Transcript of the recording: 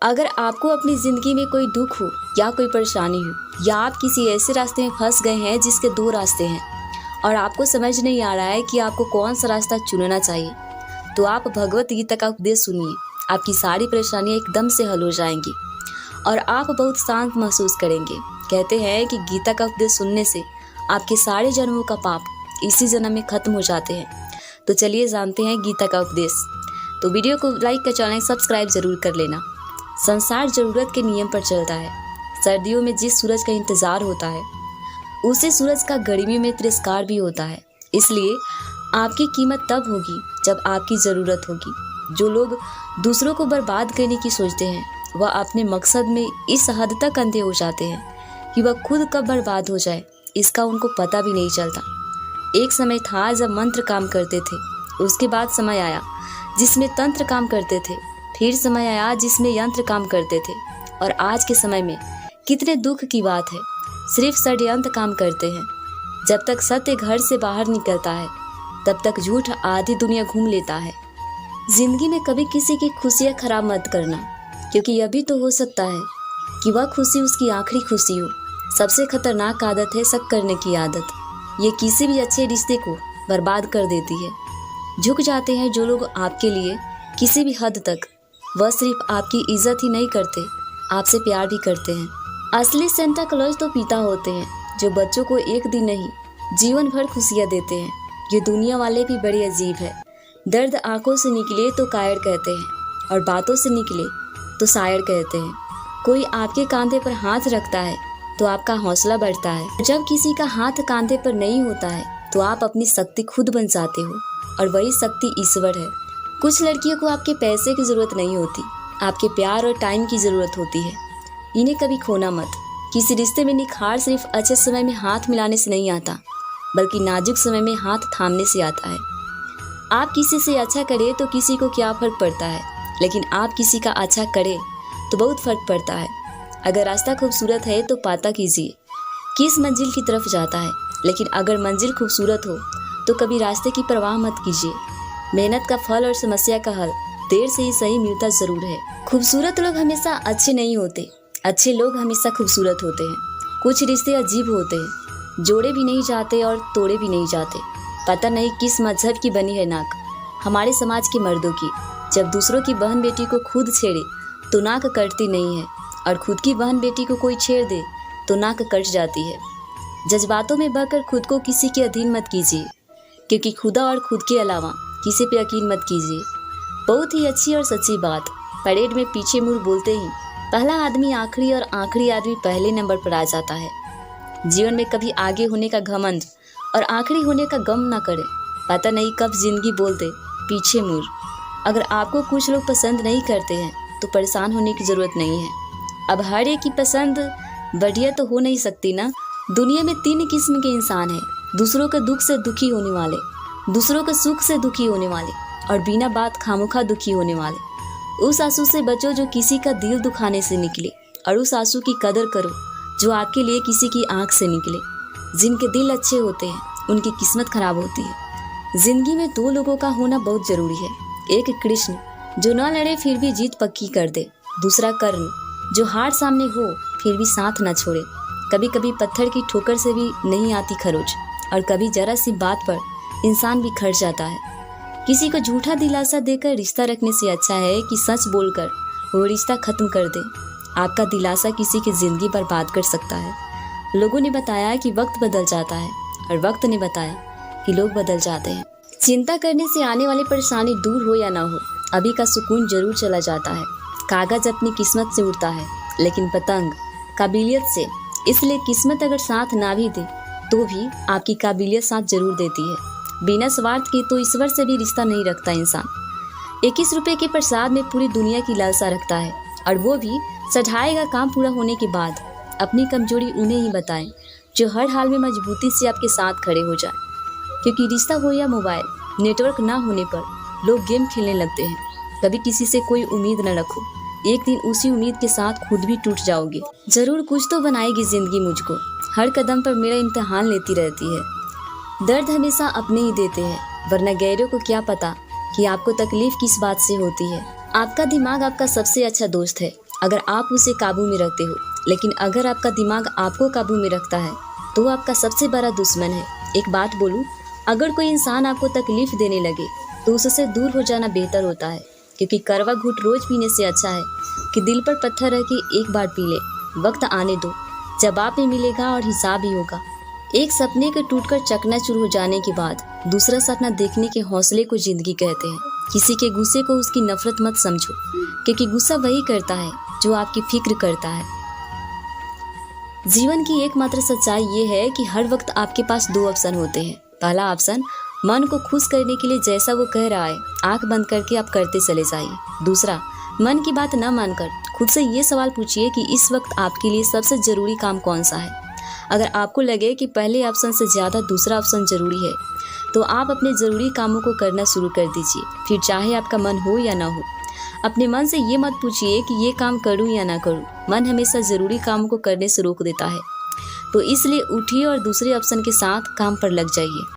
अगर आपको अपनी ज़िंदगी में कोई दुख हो या कोई परेशानी हो या आप किसी ऐसे रास्ते में फंस गए हैं जिसके दो रास्ते हैं और आपको समझ नहीं आ रहा है कि आपको कौन सा रास्ता चुनना चाहिए, तो आप भगवत गीता का उपदेश सुनिए। आपकी सारी परेशानियां एकदम से हल हो जाएंगी और आप बहुत शांत महसूस करेंगे। कहते हैं कि गीता का उपदेश सुनने से आपके सारे जन्मों का पाप इसी जन्म में खत्म हो जाते हैं। तो चलिए जानते हैं गीता का उपदेश। तो वीडियो को लाइक कर चैनल सब्सक्राइब जरूर कर लेना। संसार जरूरत के नियम पर चलता है। सर्दियों में जिस सूरज का इंतजार होता है उसी सूरज का गर्मी में तिरस्कार भी होता है। इसलिए आपकी कीमत तब होगी जब आपकी ज़रूरत होगी। जो लोग दूसरों को बर्बाद करने की सोचते हैं वह अपने मकसद में इस हद तक अंधे हो जाते हैं कि वह खुद कब बर्बाद हो जाए इसका उनको पता भी नहीं चलता। एक समय था जब मंत्र काम करते थे, उसके बाद समय आया जिसमें तंत्र काम करते थे, फिर समय आया जिसमें यंत्र काम करते थे, और आज के समय में कितने दुख की बात है, सिर्फ षड्यंत्र काम करते हैं। जब तक सत्य घर से बाहर निकलता है तब तक झूठ आधी दुनिया घूम लेता है। जिंदगी में कभी किसी की खुशियाँ खराब मत करना, क्योंकि यह भी तो हो सकता है कि वह खुशी उसकी आखिरी खुशी हो। सबसे खतरनाक आदत है शक करने की आदत। ये किसी भी अच्छे रिश्ते को बर्बाद कर देती है। झुक जाते हैं जो लोग आपके लिए किसी भी हद तक। वह सिर्फ आपकी इज्जत ही नहीं करते, आपसे प्यार भी करते हैं। असली सेंटा क्लॉज तो पिता होते हैं जो बच्चों को एक दिन नहीं जीवन भर खुशियाँ देते हैं। ये दुनिया वाले भी बड़ी अजीब है। दर्द आंखों से निकले तो कायर कहते हैं और बातों से निकले तो शायर कहते हैं। कोई आपके कंधे पर हाथ रखता है तो आपका हौसला बढ़ता है। जब किसी का हाथ कंधे पर नहीं होता है तो आप अपनी शक्ति खुद बन जाते हो, और वही शक्ति ईश्वर है। कुछ लड़कियों को आपके पैसे की ज़रूरत नहीं होती, आपके प्यार और टाइम की ज़रूरत होती है। इन्हें कभी खोना मत। किसी रिश्ते में निखार सिर्फ अच्छे समय में हाथ मिलाने से नहीं आता, बल्कि नाजुक समय में हाथ थामने से आता है। आप किसी से अच्छा करें तो किसी को क्या फ़र्क पड़ता है, लेकिन आप किसी का अच्छा करें तो बहुत फ़र्क पड़ता है। अगर रास्ता खूबसूरत है तो पता कीजिए किस मंजिल की तरफ जाता है, लेकिन अगर मंजिल खूबसूरत हो तो कभी रास्ते की परवाह मत कीजिए। मेहनत का फल और समस्या का हल देर से ही सही मिलता ज़रूर है। खूबसूरत लोग हमेशा अच्छे नहीं होते, अच्छे लोग हमेशा खूबसूरत होते हैं। कुछ रिश्ते अजीब होते हैं, जोड़े भी नहीं जाते और तोड़े भी नहीं जाते। पता नहीं किस मजहब की बनी है नाक हमारे समाज के मर्दों की। जब दूसरों की बहन बेटी को खुद छेड़े तो नाक कटती नहीं है, और खुद की बहन बेटी को कोई छेड़ दे तो नाक कट जाती है। जज्बातों में बहकर खुद को किसी के अधीन मत कीजिए, क्योंकि खुदा और खुद के अलावा किसी पे यकीन मत कीजिए। बहुत ही अच्छी और सच्ची बात। परेड में पीछे मुड़ बोलते ही पहला आदमी आखिरी और आखिरी आदमी पहले नंबर पर आ जाता है। जीवन में कभी आगे होने का घमंड और आखिरी होने का गम ना करें। पता नहीं कब जिंदगी बोल दे पीछे मुड़। अगर आपको कुछ लोग पसंद नहीं करते हैं तो परेशान होने की ज़रूरत नहीं है। अब हर एक की पसंद बढ़िया तो हो नहीं सकती ना। दुनिया में 3 किस्म के इंसान हैं, दूसरों के दुख से दुखी होने वाले, दूसरों के सुख से दुखी होने वाले, और बिना बात खामोखा दुखी होने वाले। उस आंसू से बचो जो किसी का दिल दुखाने से निकले, और उस आंसू की कदर करो जो आपके लिए किसी की आंख से निकले। जिनके दिल अच्छे होते हैं उनकी किस्मत खराब होती है। जिंदगी में 2 लोगों का होना बहुत जरूरी है। एक कृष्ण जो न लड़े फिर भी जीत पक्की कर दे, दूसरा कर्ण जो हार सामने हो फिर भी साथ न छोड़े। कभी कभी पत्थर की ठोकर से भी नहीं आती खरोच, और कभी जरा सी बात पर इंसान भी खर्च जाता है। किसी को झूठा दिलासा देकर रिश्ता रखने से अच्छा है कि सच बोलकर वो रिश्ता खत्म कर दे। आपका दिलासा किसी की जिंदगी बर्बाद कर सकता है। लोगों ने बताया कि वक्त बदल जाता है, और वक्त ने बताया कि लोग बदल जाते हैं। चिंता करने से आने वाली परेशानी दूर हो या ना हो, अभी का सुकून जरूर चला जाता है। कागज अपनी किस्मत से उड़ता है, लेकिन पतंग काबिलियत से। इसलिए किस्मत अगर साथ ना भी दे तो भी आपकी काबिलियत साथ जरूर देती है। बिना स्वार्थ के तो ईश्वर से भी रिश्ता नहीं रखता इंसान। 21 रुपए के प्रसाद में पूरी दुनिया की लालसा रखता है, और वो भी चढ़ाएगा काम पूरा होने के बाद। अपनी कमजोरी उन्हें ही बताएं जो हर हाल में मजबूती से आपके साथ खड़े हो जाए। क्योंकि रिश्ता हो या मोबाइल, नेटवर्क ना होने पर लोग गेम खेलने लगते हैं। कभी किसी से कोई उम्मीद न रखो, एक दिन उसी उम्मीद के साथ खुद भी टूट जाओगे। जरूर कुछ तो बनाएगी जिंदगी मुझको, हर कदम पर मेरा इम्तिहान लेती रहती है। दर्द हमेशा अपने ही देते हैं, वरना गैरों को क्या पता कि आपको तकलीफ किस बात से होती है। आपका दिमाग आपका सबसे अच्छा दोस्त है, अगर आप उसे काबू में रखते हो। लेकिन अगर आपका दिमाग आपको काबू में रखता है तो आपका सबसे बड़ा दुश्मन है। एक बात बोलूं, अगर कोई इंसान आपको तकलीफ देने लगे तो उससे दूर हो जाना बेहतर होता है, क्योंकि कड़वा घूंट रोज पीने से अच्छा है कि दिल पर पत्थर रख के एक बार पी ले। वक्त आने दो, जवाब भी मिलेगा और हिसाब भी होगा। एक सपने के टूटकर चकनाचूर हो जाने के बाद दूसरा सपना देखने के हौसले को जिंदगी कहते हैं। किसी के गुस्से को उसकी नफरत मत समझो, क्योंकि गुस्सा वही करता है जो आपकी फिक्र करता है। जीवन की एकमात्र सच्चाई ये है कि हर वक्त आपके पास दो ऑप्शन होते हैं। पहला ऑप्शन, मन को खुश करने के लिए जैसा वो कह रहा है आंख बंद करके आप करते चले जाइए। दूसरा, मन की बात न मानकर खुद से ये सवाल पूछिए कि इस वक्त आपके लिए सबसे जरूरी काम कौन सा है। अगर आपको लगे कि पहले ऑप्शन से ज़्यादा दूसरा ऑप्शन जरूरी है तो आप अपने ज़रूरी कामों को करना शुरू कर दीजिए, फिर चाहे आपका मन हो या ना हो। अपने मन से ये मत पूछिए कि ये काम करूं या ना करूं। मन हमेशा ज़रूरी कामों को करने से रोक देता है। तो इसलिए उठिए और दूसरे ऑप्शन के साथ काम पर लग जाइए।